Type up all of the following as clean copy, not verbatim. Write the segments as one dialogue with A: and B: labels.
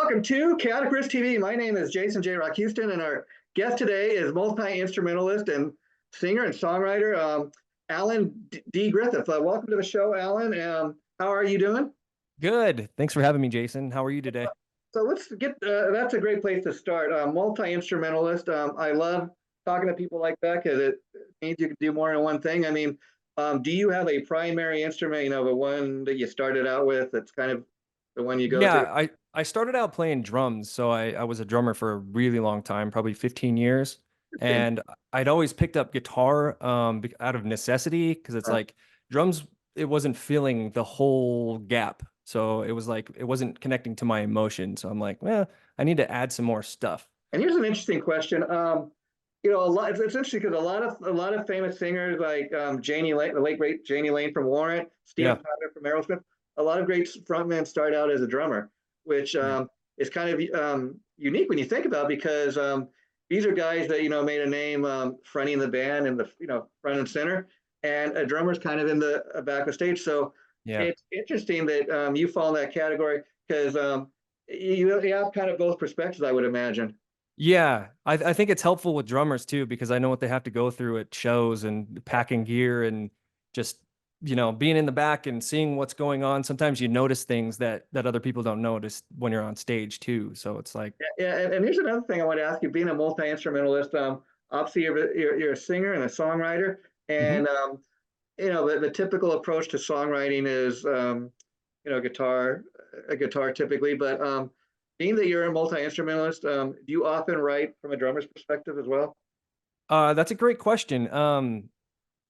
A: Welcome to Chaotic Riffs TV. My name is Jason J. Rock Houston, and our guest today is multi-instrumentalist and singer and songwriter Alan D Griffith. Welcome to the show, Alan. How are you doing?
B: Good. Thanks for having me, Jason. How are you today?
A: So let's get, that's a great place to start. Multi-instrumentalist. I love talking to people like that because it means you can do more than one thing. I mean, do you have a primary instrument, the one that you started out with that's kind of the one you go to?
B: Yeah, I started out playing drums, so I was a drummer for a really long time, probably 15 years.
A: Okay.
B: And I'd always picked up guitar out of necessity because it's like drums, it wasn't filling the whole gap. So it was like it wasn't connecting to my emotion. So I'm like, well, I need to add some more stuff.
A: And here's an interesting question. A lot. It's interesting because a lot of famous singers like Janie Lane, the late great Janie Lane from Warrant, Steven
B: Yeah.
A: Tyler from Aerosmith. A lot of great frontmen start out as a drummer, which
B: Yeah.
A: is kind of unique when you think about it because these are guys that made a name fronting the band and the front and center, and a drummer's kind of in the back of the stage. So
B: Yeah.
A: it's interesting that you fall in that category because you have kind of both perspectives, I would imagine.
B: Yeah, I think it's helpful with drummers too because I know what they have to go through at shows and packing gear and just being in the back and seeing what's going on. Sometimes you notice things that other people don't notice when you're on stage too. So it's like,
A: Yeah, and here's another thing I want to ask you. Being a multi-instrumentalist, obviously you're a singer and a songwriter,
B: mhm.
A: and the typical approach to songwriting is a guitar typically, but being that you're a multi-instrumentalist, do you often write from a drummer's perspective as well?
B: That's a great question.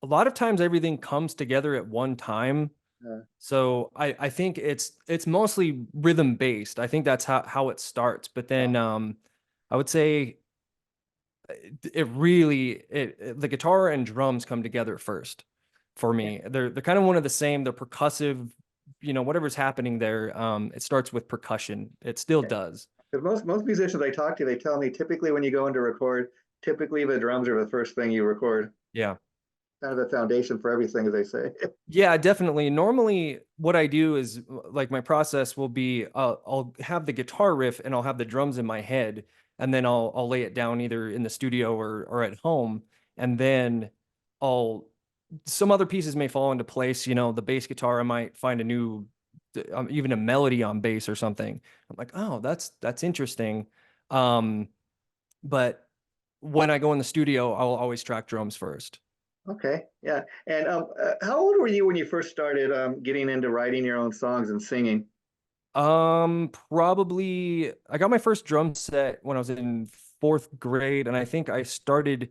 B: A lot of times everything comes together at one time.
A: Uh,
B: So I think it's mostly rhythm based. I think that's how it starts. But then I would say the guitar and drums come together first for
A: yeah,
B: me. They're kind of one of the same. They're percussive, whatever's happening there. It starts with percussion. It still
A: yeah.
B: does.
A: Because most musicians I talk to, they tell me typically when you go in to record, typically the drums are the first thing you record.
B: Yeah.
A: Kind of the foundation for everything, as they say.
B: Yeah, definitely. Normally, what I do is like my process will be I'll have the guitar riff and I'll have the drums in my head, and then I'll lay it down either in the studio or at home, and then I'll some other pieces may fall into place. The bass guitar, I might find a new, even a melody on bass or something. I'm like, oh, that's interesting. Um, but when I go in the studio, I'll always track drums first.
A: Okay, yeah. And how old were you when you first started getting into writing your own songs and singing?
B: Probably I got my first drum set when I was in fourth grade, and I think I started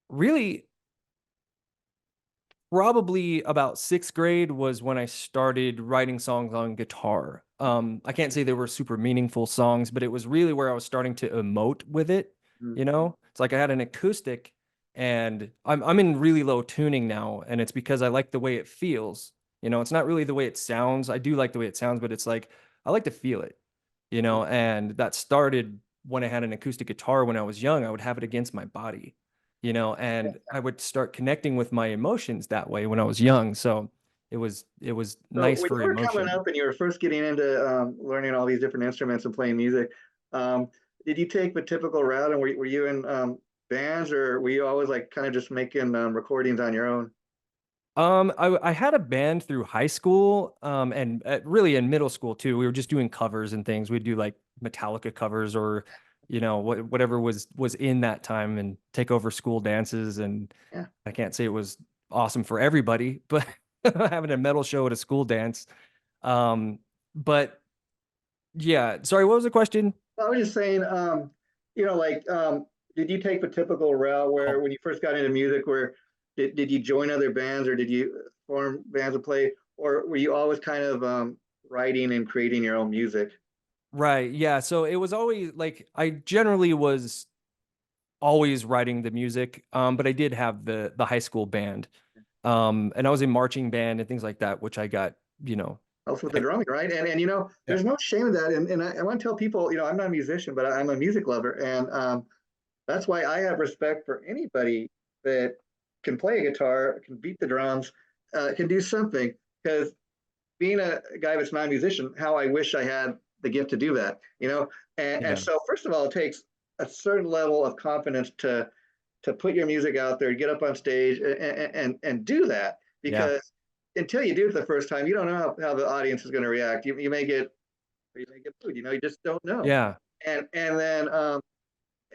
B: really probably about sixth grade was when I started writing songs on guitar. I can't say they were super meaningful songs, but it was really where I was starting to emote with it.
A: Mm.
B: It's like I had an acoustic, and I'm in really low tuning now, and it's because I like the way it feels. It's not really the way it sounds. I do like the way it sounds, but it's like I like to feel it. And that started when I had an acoustic guitar when I was young. I would have it against my body, and I would start connecting with my emotions that way when I was young. So it was
A: So
B: nice
A: when you
B: for
A: were coming
B: emotion.
A: up and you were first getting into learning all these different instruments and playing music, um, did you take the typical route and were you in bands or were you always like kind of just making recordings on your own?
B: I had a band through high school, and really in middle school too. We were just doing covers and things. We'd do like Metallica covers or, whatever was in that time and take over school dances. And
A: Yeah.
B: I can't say it was awesome for everybody, but having a metal show at a school dance. Um, but yeah, sorry, what was the question?
A: I was just saying, like, did you take the typical route where
B: Oh,
A: when you first got into music, where did you join other bands or did you form bands to play, or were you always kind of writing and creating your own music?
B: right. Yeah. So it was always like I generally was always writing the music. But I did have the high school band. And I was in marching band and things like that, which I got, you know,
A: Also with the
B: I-
A: drumming, right? And
B: yeah,
A: there's no shame in that. And I want to tell people, I'm not a musician, but I'm a music lover, and that's why I have respect for anybody that can play a guitar, can beat the drums, can do something. Because being a guy that's not a musician, how I wish I had the gift to do that, you know? And
B: Yeah.
A: so first of all, it takes a certain level of confidence to put your music out there, get up on stage and do that,
B: Yeah.
A: because until you do it the first time, you don't know how the audience is going to react. You may get, or you may get booed, you know, you just don't know.
B: Yeah.
A: And then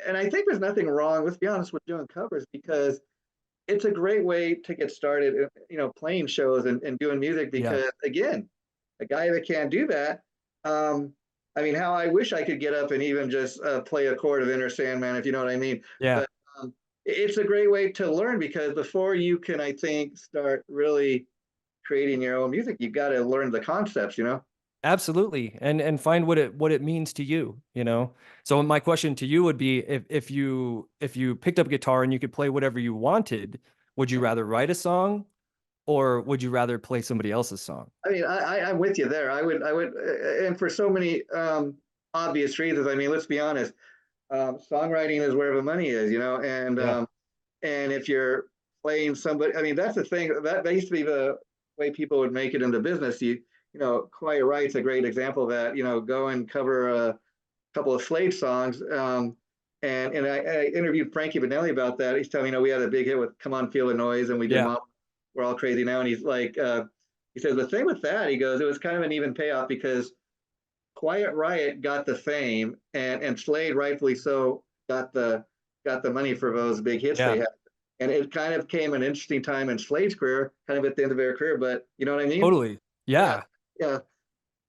A: and I think there's nothing wrong, let's be honest, with doing covers, because it's a great way to get started, you know, playing shows and doing music,
B: Yeah.
A: because again, a guy that can't do that, I mean, how I wish I could get up and even just play a chord of Inner Sandman, if you know what I mean.
B: Yeah.
A: But it's a great way to learn, because before you can, I think, start really creating your own music, you've got to learn the concepts, you know?
B: Absolutely. And find what it means to you, you know? So my question to you would be, if you picked up a guitar and you could play whatever you wanted, would you rather write a song or would you rather play somebody else's song?
A: I mean, I'm with you there. I would, and for so many obvious reasons. I mean, let's be honest. Songwriting is where the money is, you know,
B: Yeah.
A: and if you're playing somebody, I mean, that's the thing, that used to be the way people would make it in the business. You know, Quiet Right's a great example of that. You know, go and cover a couple of Slade songs. And I interviewed Frankie Vanelli about that. He's telling me, you know, we had a big hit with "Come On, Feel the Noise," and we did
B: Yeah.
A: "We're All Crazy Now." And he's like, he says the thing with that, he goes, it was kind of an even payoff, because Quiet Riot got the fame, and Slade, rightfully so, got the money for those big hits
B: Yeah.
A: they had. And it kind of came an interesting time in Slade's career, kind of at the end of their career. But you know what I mean?
B: Totally.
A: Yeah,
B: Yeah.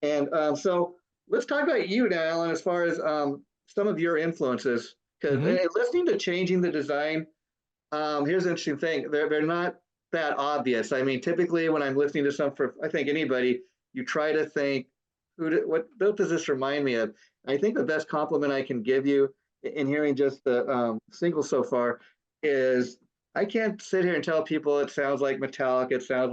A: yeah. And so let's talk about you now, Alan, as far as some of your influences. Because
B: Hmm.
A: listening to Changing the Design, here's an interesting thing. They're not that obvious. I mean, typically when I'm listening to some, for I think anybody, you try to think, what does this remind me of? I think the best compliment I can give you in hearing just the single so far is, I can't sit here and tell people it sounds like Metallica, it sounds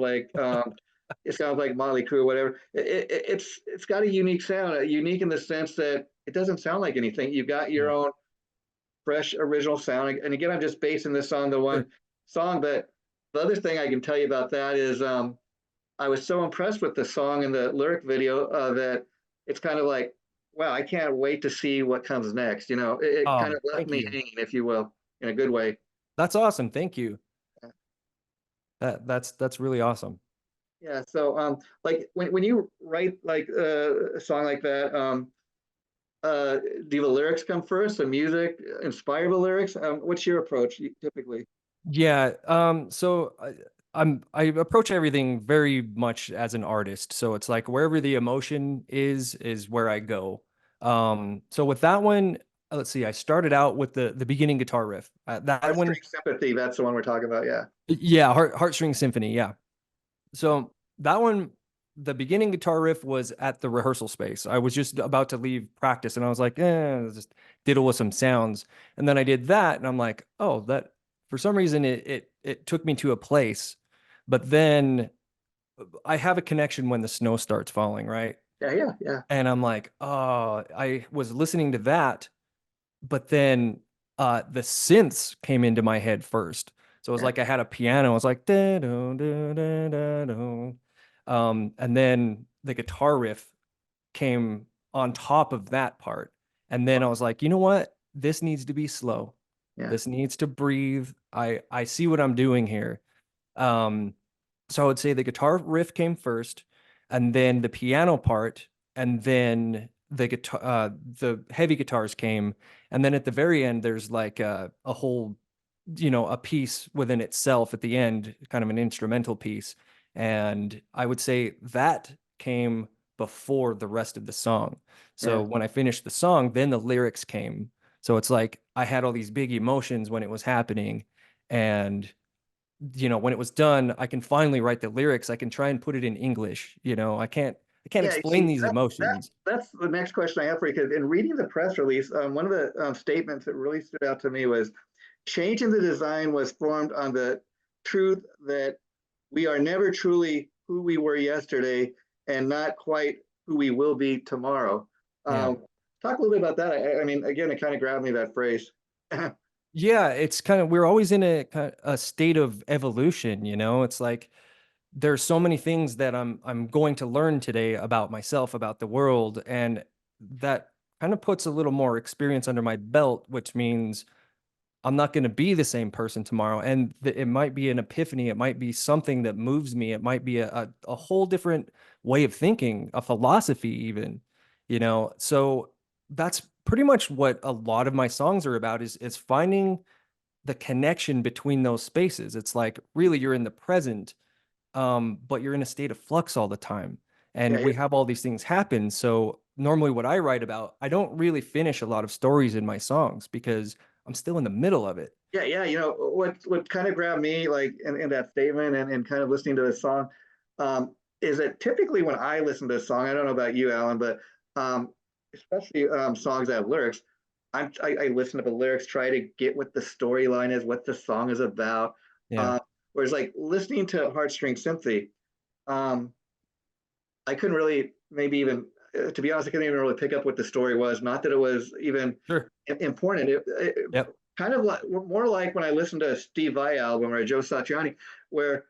A: like Motley Crue, whatever. It's got a unique sound, unique in the sense that it doesn't sound like anything. You've got your
B: Yeah.
A: own fresh original sound. And again, I'm just basing this on the one
B: Sure.
A: song, but the other thing I can tell you about that is I was so impressed with the song and the lyric video that it's kind of like, wow, I can't wait to see what comes next. You know, it kind
B: Oh,
A: of left
B: thank
A: me
B: you.
A: hanging, if you will, in a good way.
B: That's awesome. Thank you. That's really awesome.
A: Yeah. So, like when you write like a song like that, do the lyrics come first? The music inspire the lyrics? What's your approach typically?
B: Yeah. So I approach everything very much as an artist. So it's like wherever the emotion is where I go. So with that one, let's see, I started out with the beginning guitar riff. That one,
A: Heartstring Sympathy. That's the one we're talking about. Yeah.
B: yeah, Heartstring Symphony, yeah. So that one, the beginning guitar riff was at the rehearsal space. I was just about to leave practice and I was like, just diddle with some sounds. And then I did that and I'm like, oh, that for some reason it took me to a place. But then I have a connection when the snow starts falling, right?
A: Yeah. Yeah. Yeah.
B: And I'm like, oh, I was listening to that, but then the synths came into my head first. So it was
A: Yeah.
B: like I had a piano. I was like, da, da, da, da, da, da. And then the guitar riff came on top of that part. And then I was like, you know what? This needs to be slow.
A: Yeah.
B: This needs to breathe. I see what I'm doing here. Um, so I would say the guitar riff came first, and then the piano part, and then the heavy guitars came, and then at the very end, there's like a whole, a piece within itself at the end, kind of an instrumental piece. And I would say that came before the rest of the song. So
A: Yeah.
B: when I finished the song, then the lyrics came. So it's like I had all these big emotions when it was happening, and when it was done, I can finally write the lyrics. I can try and put it in English. I can't
A: Yeah, you
B: explain
A: see,
B: these emotions.
A: that's the next question I have for you. Because in reading the press release, one of the statements that really stood out to me was, changing the design was formed on the truth that we are never truly who we were yesterday, and not quite who we will be tomorrow.
B: Yeah.
A: Talk a little bit about that. I mean, again, it kind of grabbed me, that phrase.
B: Yeah, it's kind of we're always in a state of evolution, It's like there's so many things that I'm going to learn today about myself, about the world, and that kind of puts a little more experience under my belt, which means I'm not going to be the same person tomorrow. And it might be an epiphany. It might be something that moves me. It might be a whole different way of thinking, a philosophy, even, you know? So that's pretty much what a lot of my songs are about is finding the connection between those spaces. It's like really you're in the present, but you're in a state of flux all the time. And
A: Yeah,
B: we have all these things happen. So normally what I write about, I don't really finish a lot of stories in my songs because I'm still in the middle of it.
A: yeah. You know what kind of grabbed me like in that statement and kind of listening to the song, is that typically when I listen to a song, I don't know about you, Alan, but um, especially songs that have lyrics, I listen to the lyrics, try to get what the storyline is, what the song is about.
B: Yeah,
A: Uh, Whereas like listening to Heartstring Symphony, um, I couldn't really maybe even to be honest, I couldn't even really pick up what the story was. Not that it was even
B: sure.
A: important. It
B: Yep.
A: kind of like more like when I listened to a Steve Vai album or a Joe Satriani, where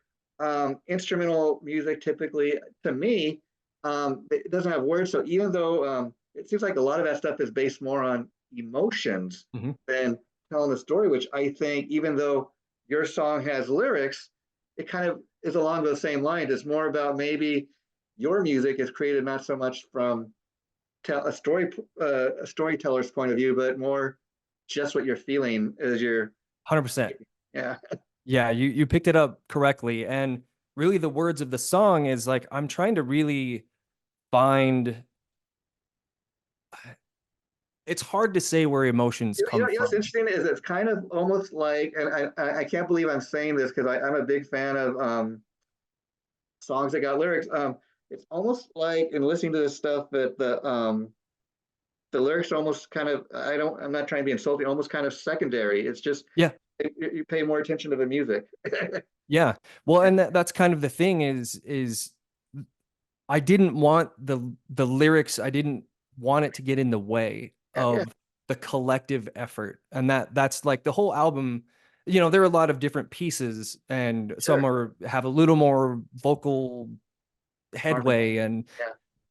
A: instrumental music typically, to me, it doesn't have words. So even though it seems like a lot of that stuff is based more on emotions
B: Hmm.
A: than telling the story, which I think, even though your song has lyrics, it kind of is along those same lines. It's more about maybe your music is created not so much from a storyteller's point of view, but more just what you're feeling as you're
B: 100%.
A: yeah
B: Yeah, you picked it up correctly. And really the words of the song is like I'm trying to really find, it's hard to say where emotions come
A: you know what's
B: from.
A: interesting is it's kind of almost like, and I can't believe I'm saying this because I'm a big fan of songs that got lyrics. It's almost like in listening to this stuff that the lyrics are almost kind of, I'm not trying to be insulting, almost kind of secondary. It's just
B: Yeah.
A: you pay more attention to the music.
B: Yeah. Well, and that's kind of the thing is I didn't want the lyrics, I didn't want it to get in the way
A: Yeah,
B: of the collective effort. And that's like the whole album, you know, there are a lot of different pieces and some
A: sure.
B: are have a little more vocal
A: Harmony.
B: headway and
A: Yeah.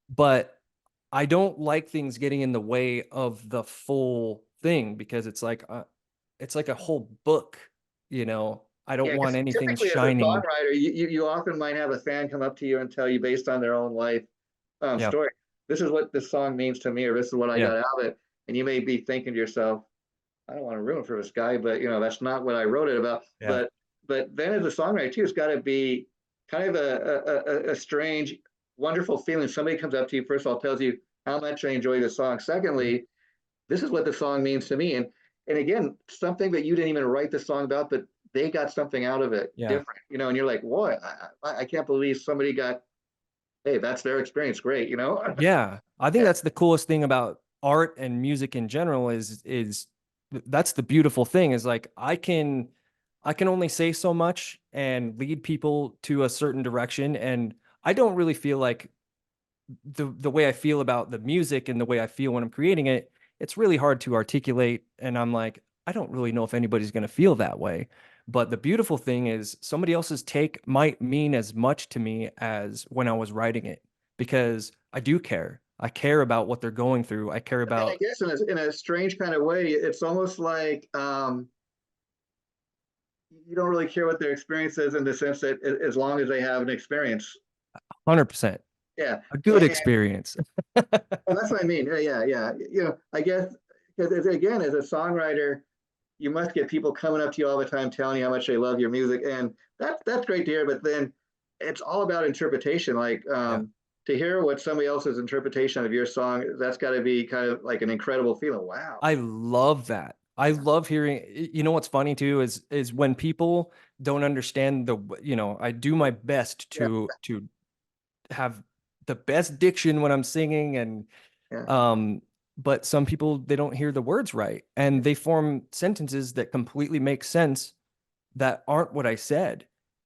B: but I don't like things getting in the way of the full thing because it's like a whole book, you know. I don't
A: Yeah,
B: want
A: because
B: anything
A: typically as a
B: shining.
A: songwriter, you often might have a fan come up to you and tell you based on their own life
B: Yeah.
A: story, this is what this song means to me, or this is what I
B: Yeah.
A: got out of it. And you may be thinking to yourself, I don't want to ruin it for this guy, but that's not what I wrote it about.
B: Yeah.
A: But then as a songwriter too, it's got to be kind of a strange, wonderful feeling. Somebody comes up to you, first of all, tells you how much I enjoy the song.
B: Mhm.
A: Secondly, this is what the song means to me. And again, something that you didn't even write the song about, but they got something out of it
B: Yeah.
A: different, and you're like, boy, I can't believe somebody got, hey, that's their experience. Great.
B: Yeah. I think
A: Yeah,
B: that's the coolest thing about art and music in general is that's the beautiful thing is like I can only say so much and lead people to a certain direction and I don't really feel like the way I feel about the music and the way I feel when I'm creating it, it's really hard to articulate. And I'm like, I don't really know if anybody's going to feel that way. But the beautiful thing is somebody else's take might mean as much to me as when I was writing it because I do care. I care about what they're going through. I care
A: and I
B: about,
A: guess in a strange kind of way, it's almost like you don't really care what their experience is in the sense that as long as they have an experience.
B: 100%
A: Yeah,
B: a good
A: and
B: experience.
A: well, that's what I mean. Yeah. I guess because again, as a songwriter, you must get people coming up to you all the time telling you how much they love your music, and that's great to hear. But then it's all about interpretation. Like
B: Yeah.
A: to hear what somebody else's interpretation of your song, that's got to be kind of like an incredible feeling. Wow.
B: I love that. I
A: Yeah.
B: love hearing, you know, what's funny too is when people don't understand you know, I do my best
A: Yeah.
B: to have the best diction when I'm singing and
A: Yeah.
B: um but some people they don't hear the words right and they form sentences that completely make sense that aren't what I said.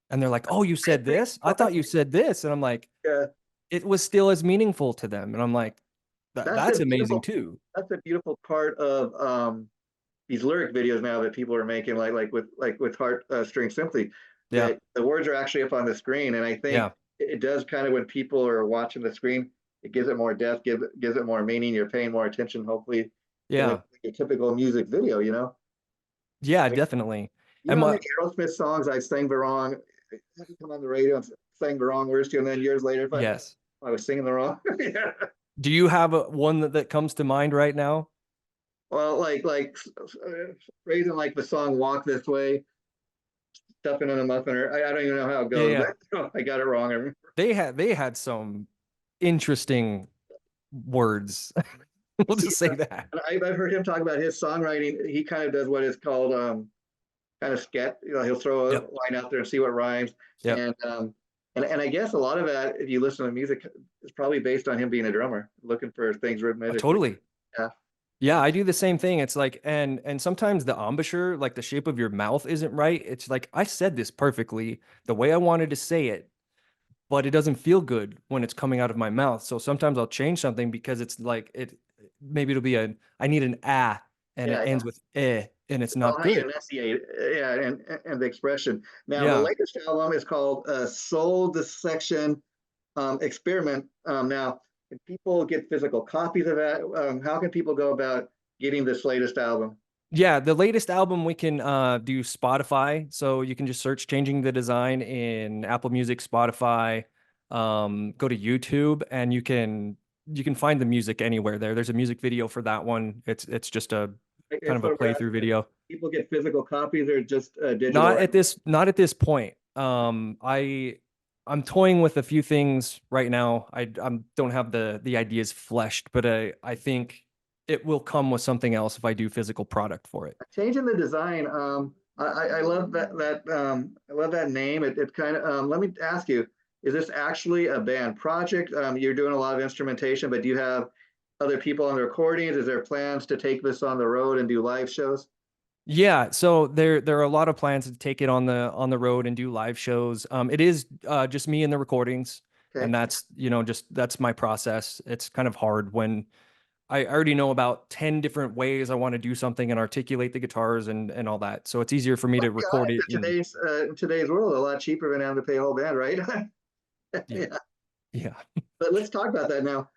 B: And they're like, "Oh, you
A: I
B: said
A: agree.
B: this? I
A: Well,
B: thought you said this." And I'm like,
A: yeah,
B: "It was still as meaningful to them." And I'm like,
A: that's
B: that's
A: the
B: amazing
A: beautiful.
B: too."
A: That's the beautiful part of these lyric videos now that people are making, like with Heart String Simply,
B: Yeah.
A: that the words are actually up on the screen, and I think
B: Yeah.
A: it does kind of when people are watching the screen, it gives it more depth, gives it more meaning. You're paying more attention, hopefully, than
B: Yeah.
A: a typical music video, you know?
B: Yeah,
A: Like,
B: definitely.
A: you
B: And
A: know how
B: my,
A: many Aerosmith songs I sang the wrong, come on the radio and sang the wrong words to, and then years later, if
B: yes.
A: I was singing the wrong. Yeah.
B: Do you have one that comes to mind right now?
A: Well, phrasing like the song "Walk This Way," stuffing in a muffin, or I don't even know how it
B: Yeah,
A: goes,
B: yeah.
A: but I got it wrong.
B: They had some interesting words. We'll
A: See,
B: just say that.
A: I've heard him talk about his songwriting. He kind of does what is called kind of sketch. You know, he'll throw a
B: Yep.
A: line out there and see what rhymes.
B: Yep.
A: And I guess a lot of that, if you listen to music, is probably based on him being a drummer, looking for things rhythmically.
B: Totally.
A: Yeah.
B: Yeah, I do the same thing. It's like, and sometimes the embouchure, like the shape of your mouth isn't right. It's like I said this perfectly the way I wanted to say it, but it doesn't feel good when it's coming out of my mouth. So sometimes I'll change something because it's like maybe it'll be I need an ah and it
A: Yeah,
B: ends with eh and it's
A: it's all
B: not
A: how you
B: good.
A: enunciate, yeah, and the expression. Now, the
B: Yeah.
A: latest album is called Soul Dissection Experiment. Now, can people get physical copies of that? How can people go about getting this latest album?
B: Yeah, the latest album we can do Spotify. So you can just search Changing the Design in Apple Music, Spotify, go to YouTube and you can find the music anywhere there. There's a music video for that one. It's just a kind
A: That's
B: of a
A: what we're
B: playthrough
A: asking.
B: video.
A: People get physical copies or just digital,
B: Not
A: right?
B: at this point. I'm toying with a few things right now. I don't have the ideas fleshed, but I think it will come with something else if I do physical product for it.
A: Changing the design. I love I love that name. It kind of let me ask you, is this actually a band project? You're doing a lot of instrumentation, but do you have other people on the recordings? Is there plans to take this on the road and do live shows?
B: Yeah, so there are a lot of plans to take it on the road and do live shows. It is just me and the recordings, and
A: Okay.
B: that's my process. It's kind of hard when I already know about 10 different ways I want to do something and articulate the guitars and all that. So it's easier for me
A: Let's
B: to
A: be
B: record
A: honest,
B: it in.
A: in today's world, a lot cheaper than having to pay a whole band, right?
B: Yeah.
A: Yeah.
B: Yeah.
A: But let's talk about that now.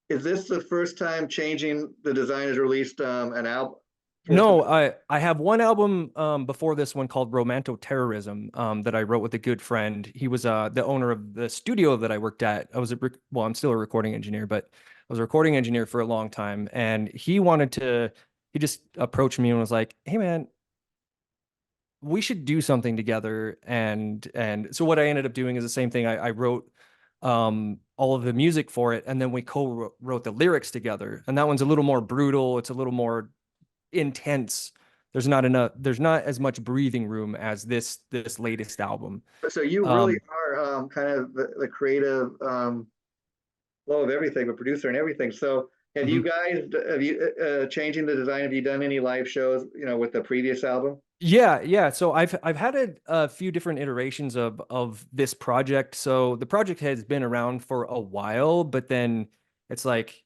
A: Is this the first time Changing the Design has released an album?
B: No, I have one album before this one called Romanto Terrorism that I wrote with a good friend. He was the owner of the studio that I worked at. Well, I'm still a recording engineer, but I was a recording engineer for a long time, and he just approached me and was like, "Hey man, we should do something together." And so what I ended up doing is the same thing. I wrote all of the music for it, and then we co-wrote the lyrics together. And that one's a little more brutal. It's a little more intense. There's not as much breathing room as this latest album.
A: So you really
B: Um,
A: are kind of the creative flow of everything, a producer and everything. So
B: mhm.
A: have you Changing the Design? Have you done any live shows? You know, with the previous album?
B: Yeah, yeah. So I've had a few different iterations of this project. So the project has been around for a while, but then it's like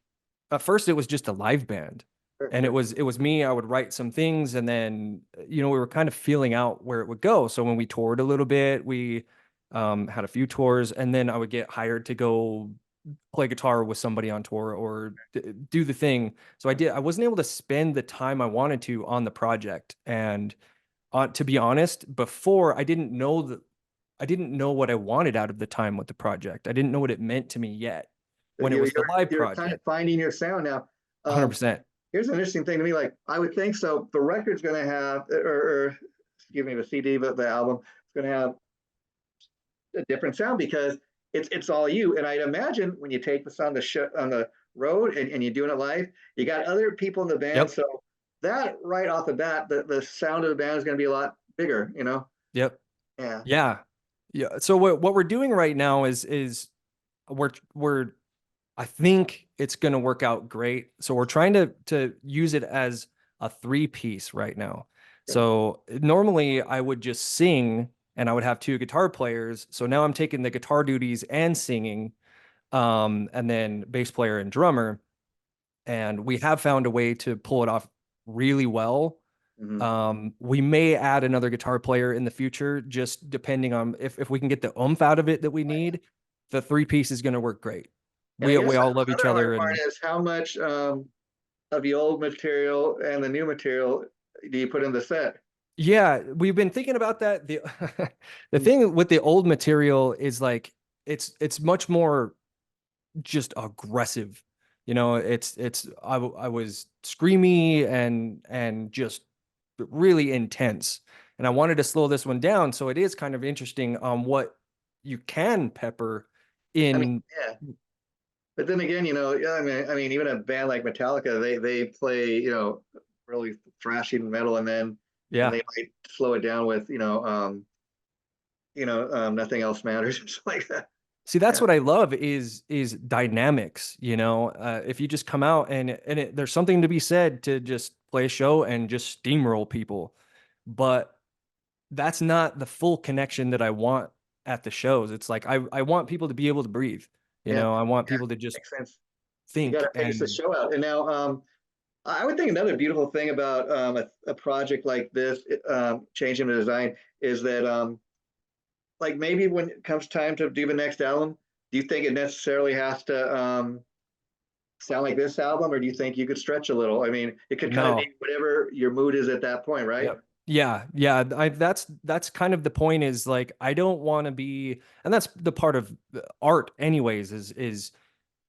B: at first it was just a live band. And it was me. I would write some things, and then we were kind of feeling out where it would go. So when we toured a little bit, we had a few tours, and then I would get hired to go play guitar with somebody on tour or do the thing. So I wasn't able to spend the time I wanted to on the project. And to be honest, before I didn't know what I wanted out of the time with the project. I didn't know what it meant to me yet when it was the live
A: You're kind of
B: project.
A: finding your sound now. Um,
B: 100%.
A: Here's an interesting thing to me. Like I would think so. The record's going to have, or excuse me, the CD, but the album is going to have a different sound because it's all you. And I'd imagine when you take this on on the road and you're doing it live, you got other people in the band.
B: Yep.
A: So that right off the bat, the sound of the band is going to be a lot bigger. You know?
B: Yep.
A: Yeah.
B: Yeah. Yeah. So what we're doing right now is we're I think it's going to work out great. So we're trying to use it as a three piece right now.
A: Okay.
B: So normally I would just sing and I would have two guitar players. So now I'm taking the guitar duties and singing, and then bass player and drummer. And we have found a way to pull it off really well.
A: Mm-hmm.
B: We may add another guitar player in the future, just depending on if we can get the oomph out of it that we need. The three piece is going to work great.
A: And I
B: We
A: guess
B: all love each
A: another hard
B: other,
A: part
B: and
A: is how much of the old material and the new material do you put in the set?
B: yeah, we've been thinking about that. The the
A: Mm.
B: thing with the old material is like it's much more just aggressive. You know, I was screamy and just really intense. And I wanted to slow this one down, so it is kind of interesting on what you can pepper
A: I mean,
B: in.
A: yeah. But then again, yeah, I mean, even a band like Metallica, they play, really thrashing metal, and then
B: Yeah.
A: they might slow it down with, nothing else matters, or something like that.
B: See, that's
A: Yeah,
B: what I love is dynamics, you know. If you just come out and there's something to be said to just play a show and just steamroll people, but that's not the full connection that I want at the shows. It's like I want people to be able to breathe, you
A: yeah,
B: know. I want
A: yeah,
B: people to just
A: makes sense. You got
B: think
A: to finish the
B: and
A: show out. And now, I would think another beautiful thing about a project like this, changing the design, is that like maybe when it comes time to do the next album, do you think it necessarily has to sound like this album, or do you think you could stretch a little? I mean, it could kind of be
B: no.
A: whatever your mood is at that point, right?
B: Yep. Yeah, yeah. That's kind of the point is like I don't want to be, and that's the part of art anyways, is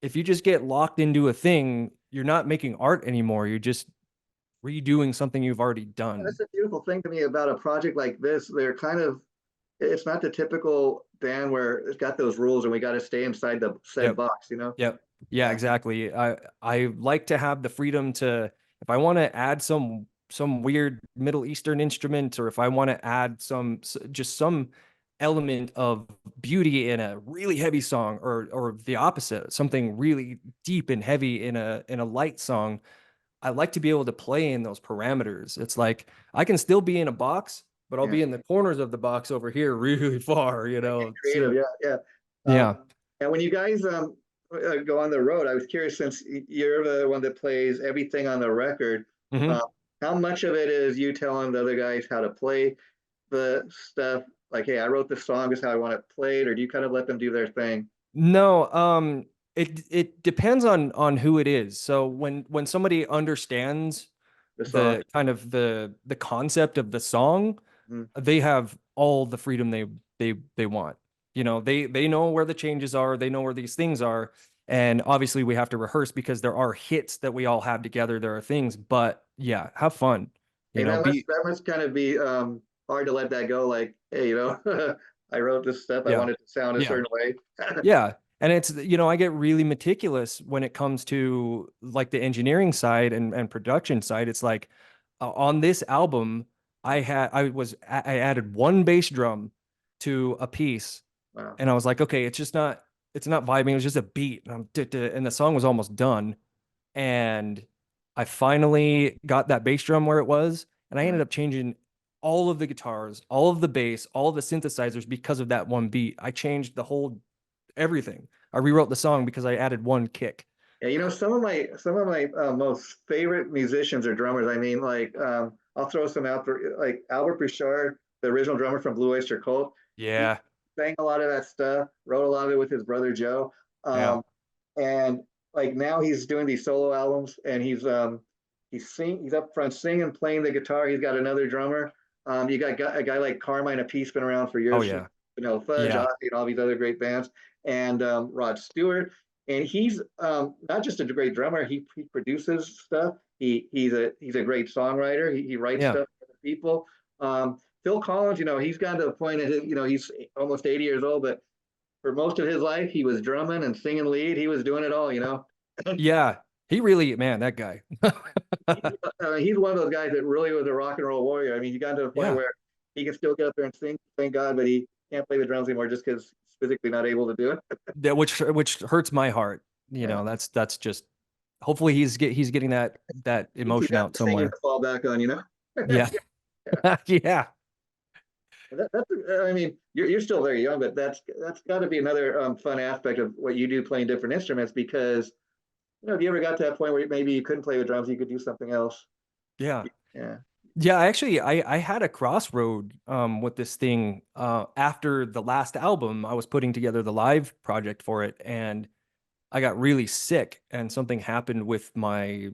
B: if you just get locked into a thing, you're not making art anymore. You're just redoing something you've already done.
A: That's a beautiful thing to me about a project like this. They're kind of, it's not the typical band where it's got those rules and we got to stay inside the said
B: Yep.
A: box.
B: Yep. Yeah,
A: Yeah.
B: exactly. I like to have the freedom to if I want to add some weird Middle Eastern instrument or if I want to add just some element of beauty in a really heavy song or the opposite, something really deep and heavy in a light song, I like to be able to play in those parameters. It's like I can still be in a box, but I'll
A: Yeah.
B: be in the corners of the box over here really far, you
A: Like, get
B: know.
A: creative.
B: Seeing
A: Yeah. Yeah.
B: yeah.
A: And when you guys go on the road, I was curious, since you're the one that plays everything on the record,
B: Mhm.
A: uh, how much of it is you telling the other guys how to play the stuff? Like, hey, I wrote this song, this is how I want it played, or do you kind of let them do their thing,
B: No, it depends on who it is. So when somebody understands
A: the song?
B: the kind of the concept of the song,
A: Mhm.
B: they have all the freedom they want. You know, they know where the changes are, they know where these things are, and obviously we have to rehearse because there are hits that we all have together. There are things, but yeah, have fun. You
A: And
B: know, be
A: that must kind of be hard to let that go. Like, hey, I wrote this stuff, I
B: yeah,
A: want it to sound a
B: yeah.
A: certain way.
B: Yeah. And it's, you know, I get really meticulous when it comes to like the engineering side and production side. It's like on this album, I added one bass drum to a piece
A: Wow.
B: and I was like, okay, it's not vibing. It was just a beat. And the song was almost done. And I finally got that bass drum where it was. And I
A: Yeah.
B: ended up changing all of the guitars, all of the bass, all of the synthesizers because of that one beat. I changed the whole everything. I rewrote the song because I added one kick.
A: Yeah, some of my most favorite musicians or drummers. I mean, like I'll throw some out for like Albert Bouchard, the original drummer from Blue Oyster Cult. He
B: Yeah.
A: sang a lot of that stuff, wrote a lot of it with his brother Joe,
B: Yeah.
A: and like now he's doing these solo albums, and he's up front singing, playing the guitar. He's got another drummer. You got a guy like Carmine Appice, been around for
B: Oh
A: years,
B: yeah.
A: Fudge,
B: Yeah.
A: Ozzy, and all these other great bands, and Rod Stewart. And he's not just a great drummer; he produces stuff. He's a great songwriter. He writes
B: Yeah.
A: stuff for the people. Phil Collins, he's gotten to the point that he's almost 80 years old, but for most of his life, he was drumming and singing lead. He was doing it all.
B: Yeah. He really, man, that guy.
A: He's one of those guys that really was a rock and roll warrior. I mean, he got to the point
B: Yeah.
A: where he can still get up there and sing, thank God, but he can't play the drums anymore just because he's physically not able to do it.
B: That which hurts my heart. You
A: Yeah.
B: know, that's just hopefully he's getting that
A: At least he
B: emotion
A: got
B: out
A: the singing
B: somewhere.
A: to fall back on.
B: Yeah.
A: Yeah.
B: Yeah.
A: I mean, you're still very young, but that's got to be another fun aspect of what you do, playing different instruments. Because if you ever got to that point where maybe you couldn't play the drums, you could do something else.
B: Yeah.
A: Yeah.
B: Yeah, actually, I had a crossroad with this thing after the last album. I was putting together the live project for it, and I got really sick and something happened with my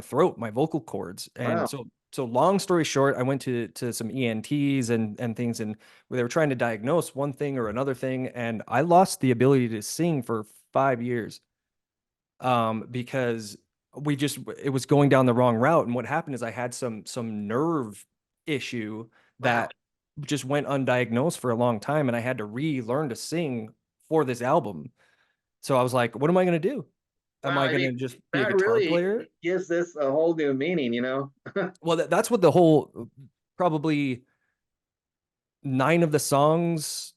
B: throat, my vocal cords. And
A: Wow.
B: so long story short, I went to some ENTs and things, and where they were trying to diagnose one thing or another thing, and I lost the ability to sing for 5 years, because it was going down the wrong route. And what happened is I had some nerve issue
A: Wow.
B: that just went undiagnosed for a long time, and I had to relearn to sing for this album. So I was like, what am I going to do? Am
A: Wow.
B: I
A: I
B: going
A: mean,
B: to just be a
A: that
B: guitar
A: really
B: player?
A: gives this a whole new meaning, you know?
B: Well, that's what the whole, probably 7 of the songs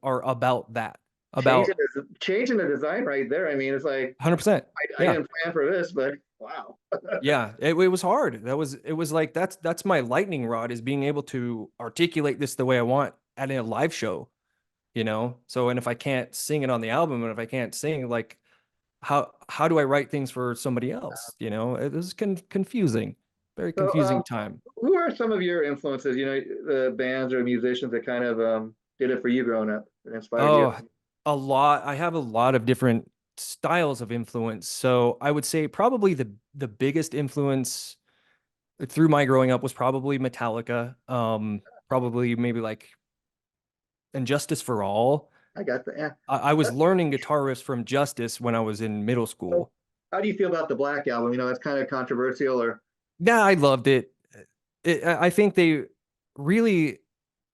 B: are about that,
A: Changing
B: about
A: changing the design right there. I mean, it's like
B: 100%.
A: I
B: Yeah.
A: didn't plan for this, but wow.
B: Yeah. It was hard. It was like, that's my lightning rod, is being able to articulate this the way I want at a live show, you know? So, and if I can't sing it on the album, and if I can't sing, like, how do I write things for somebody else? You know, it was confusing, very
A: So,
B: confusing time.
A: who are some of your influences? You know, the bands or musicians that kind of did it for you growing up and inspired you.
B: Oh, a lot. I have a lot of different styles of influence. So I would say probably the biggest influence through my growing up was probably Metallica. Probably maybe like Injustice for All.
A: I got that. Yeah.
B: I was learning guitar riffs from Justice when I was in middle
A: So,
B: school.
A: how do you feel about the Black Album? You know, that's kind of controversial, or
B: Yeah, I loved it. I think they really,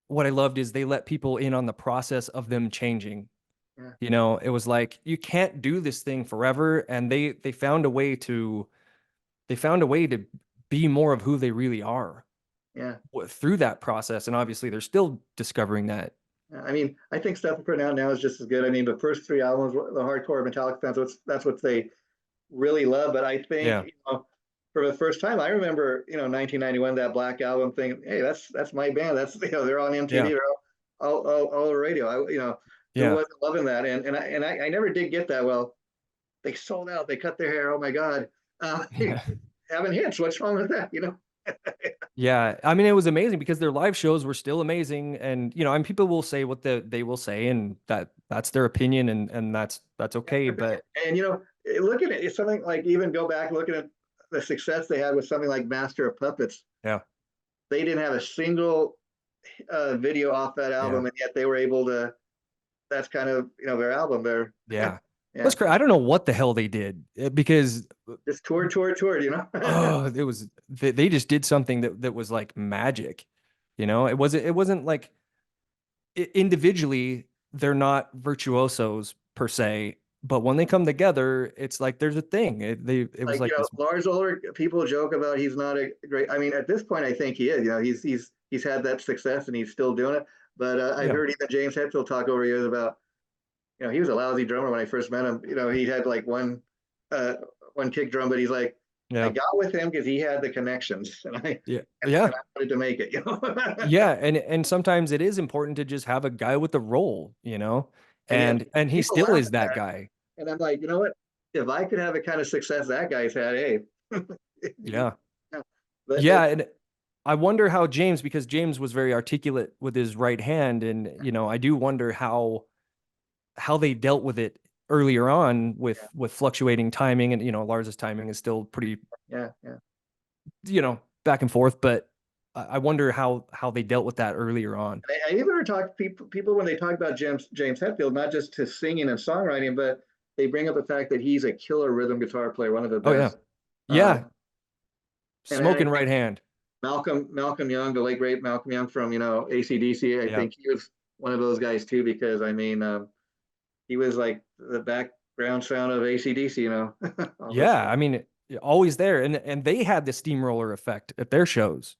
B: what I loved is they let people in on the process of them changing.
A: yeah,
B: You know, it was like, you can't do this thing forever, and they found a way to be more of who they really are
A: yeah.
B: through that process. And obviously they're still discovering that.
A: I mean, I think stuff we put out now is just as good. I mean, the first three albums, the hardcore Metallica fans, that's what they really love. But I think,
B: Yeah.
A: you know, for the first time, I remember, you know, 1991, that Black Album thing. Hey, that's my band. That's, you know, they're on MTV,
B: Yeah.
A: they're all over radio. You know, who
B: Yeah.
A: wasn't loving that? And I never did get that. Well, they sold out. They cut their hair. Oh my God,
B: Yeah.
A: having hits. What's wrong with that? You know?
B: Yeah. I mean, it was amazing because their live shows were still amazing. And, you know, and people will say what they will say, and that's their opinion, and that's okay. But
A: And you know, looking at something like, even go back looking at the success they had with something like Master of Puppets.
B: yeah.
A: They didn't have a single video off that
B: Yeah.
A: album, and yet they were able to. That's kind of, you know, their album. Their
B: Yeah.
A: yeah,
B: That's crazy. I don't know what the hell they did, because
A: just toured. You know.
B: oh, it was they just did something that was like magic. You know, it wasn't like, individually they're not virtuosos per se, but when they come together, it's like there's a thing. It was
A: Like, you
B: like
A: know,
B: this.
A: Lars Ulrich, people joke about he's not a great. I mean, at this point, I think he is. You know, he's had that success and he's still doing it. But I've
B: Yeah.
A: heard even James Hetfield talk over years about, you know, he was a lousy drummer when I first met him. You know, he had like uh, one kick drum, but he's like, I
B: Yeah.
A: got with him because he had the connections, and
B: Yeah.
A: and
B: Yeah.
A: I wanted to make it. You know,
B: Yeah. And sometimes it is important to just have a guy with a role, you know,
A: and yet
B: and he
A: people
B: still
A: laugh
B: is
A: at
B: that
A: that.
B: guy.
A: And I'm like, you know what? If I could have the kind of success that guy's had, hey,
B: Yeah.
A: yeah. But
B: Yeah. And I wonder how James, because James was very articulate with his right hand, and, you know, I do wonder how they dealt with it earlier on with fluctuating timing. And, you know, Lars's timing is still pretty,
A: yeah.
B: you know, back and forth, but I wonder how they dealt with that earlier on.
A: I even heard people when they talk about James Hetfield, not just his singing and songwriting, but they bring up the fact that he's a killer rhythm guitar player, one of the
B: Oh yeah.
A: best.
B: Yeah.
A: And
B: Smoking right hand.
A: Malcolm Young, the late great Malcolm Young from, you know, AC/DC, I
B: Yeah.
A: think he was one of those guys too, because I mean, he was like the background sound of AC/DC, you know, all those
B: Yeah.
A: stuff.
B: I mean, always there. And they had the steamroller effect at their shows.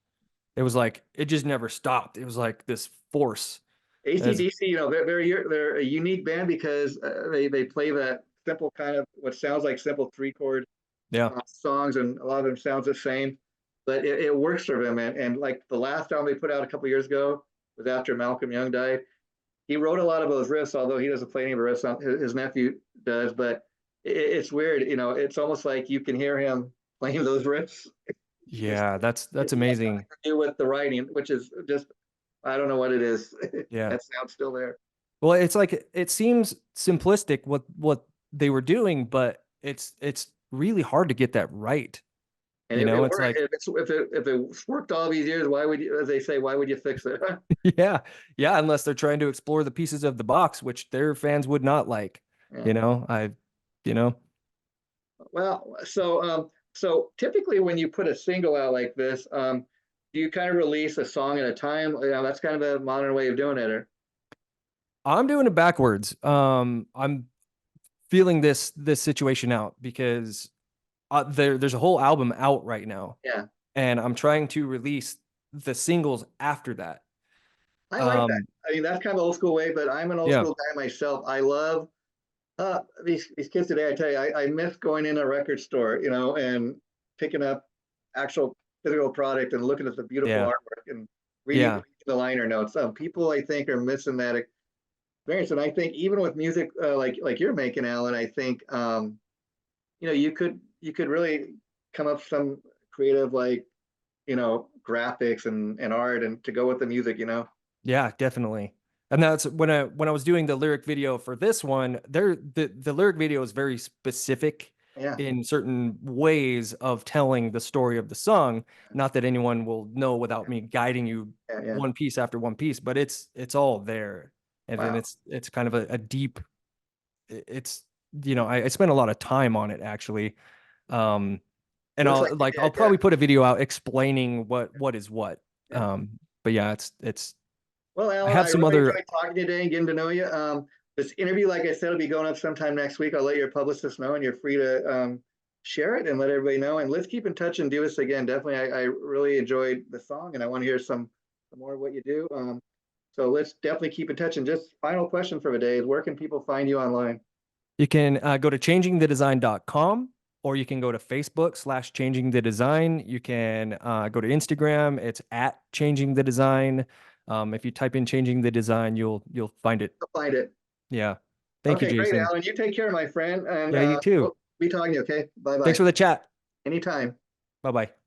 B: It was like, it just never stopped. It was like this force. As
A: AC/DC, you know, they're a unique band because they play that simple kind of what sounds like simple three chord
B: yeah.
A: songs, and a lot of them sounds the same, but it works for them. And like the last album they put out a couple years ago was after Malcolm Young died. He wrote a lot of those riffs, although he doesn't play any of the riffs. His nephew does, but it's weird. You know, it's almost like you can hear him playing those riffs. Just
B: Yeah. That's
A: it has nothing
B: amazing.
A: to do with the writing, which is just, I don't know what it is.
B: Yeah.
A: That sound's still there.
B: Well, it's like it seems simplistic what they were doing, but it's really hard to get that right.
A: And
B: You
A: if it
B: know, it's
A: worked,
B: like,
A: if it's worked all these years, why would you, as they say, why would you fix it?
B: yeah, yeah, unless they're trying to explore the pieces of the box, which their fans would not like.
A: Yeah.
B: You know, you know,
A: Well, so typically when you put a single out like this, do you kind of release a song at a time? You know, that's kind of a modern way of doing it, or
B: I'm doing it backwards. I'm feeling this situation out because there's a whole album out right now,
A: yeah.
B: and I'm trying to release the singles after that.
A: I like that.
B: Um,
A: I mean, that's kind of old school way, but I'm an old
B: yeah,
A: school guy myself. I love these kids today. I tell you, I miss going in a record store, you know, and picking up actual physical product and looking at the beautiful
B: yeah,
A: artwork and reading
B: yeah,
A: the liner notes. People, I think, are missing that experience, and I think even with music like you're making, Alan, I think you know you could really come up with some creative like you know graphics and art and to go with the music, you know.
B: yeah, definitely. And that's when I was doing the lyric video for this one, the lyric video is very specific
A: Yeah,
B: in certain ways of telling the story of the song. Not that anyone will know without me guiding you
A: yeah, yeah.
B: one piece after one piece, but it's all there. And then
A: Wow.
B: it's kind of a deep, it's, you know, I spent a lot of time on it actually. Um, and
A: Looks like you
B: I'll
A: did. Yeah.
B: probably put a video out explaining what is what.
A: Yeah.
B: But yeah, it's
A: Well,
B: I
A: Alan,
B: have
A: I
B: some
A: really
B: other,
A: enjoyed talking to you today and getting to know you. This interview, like I said, will be going up sometime next week. I'll let your publicist know, and you're free to share it and let everybody know. And let's keep in touch and do this again. Definitely, I really enjoyed the song, and I want to hear some more of what you do. So let's definitely keep in touch. And just final question for the day is, where can people find you online?
B: you can go to changingthedesign.com, or you can go to Facebook/changing the design. You can go to Instagram. It's at changing the design. If you type in changing the design, you'll find it.
A: I'll find it.
B: Yeah. Thank you,
A: Okay, great,
B: Jason.
A: Alan. You take care, my friend, and
B: Yeah, you too.
A: we'll be talking to you. Okay, bye
B: Thanks
A: bye.
B: for the chat.
A: Anytime.
B: Bye bye.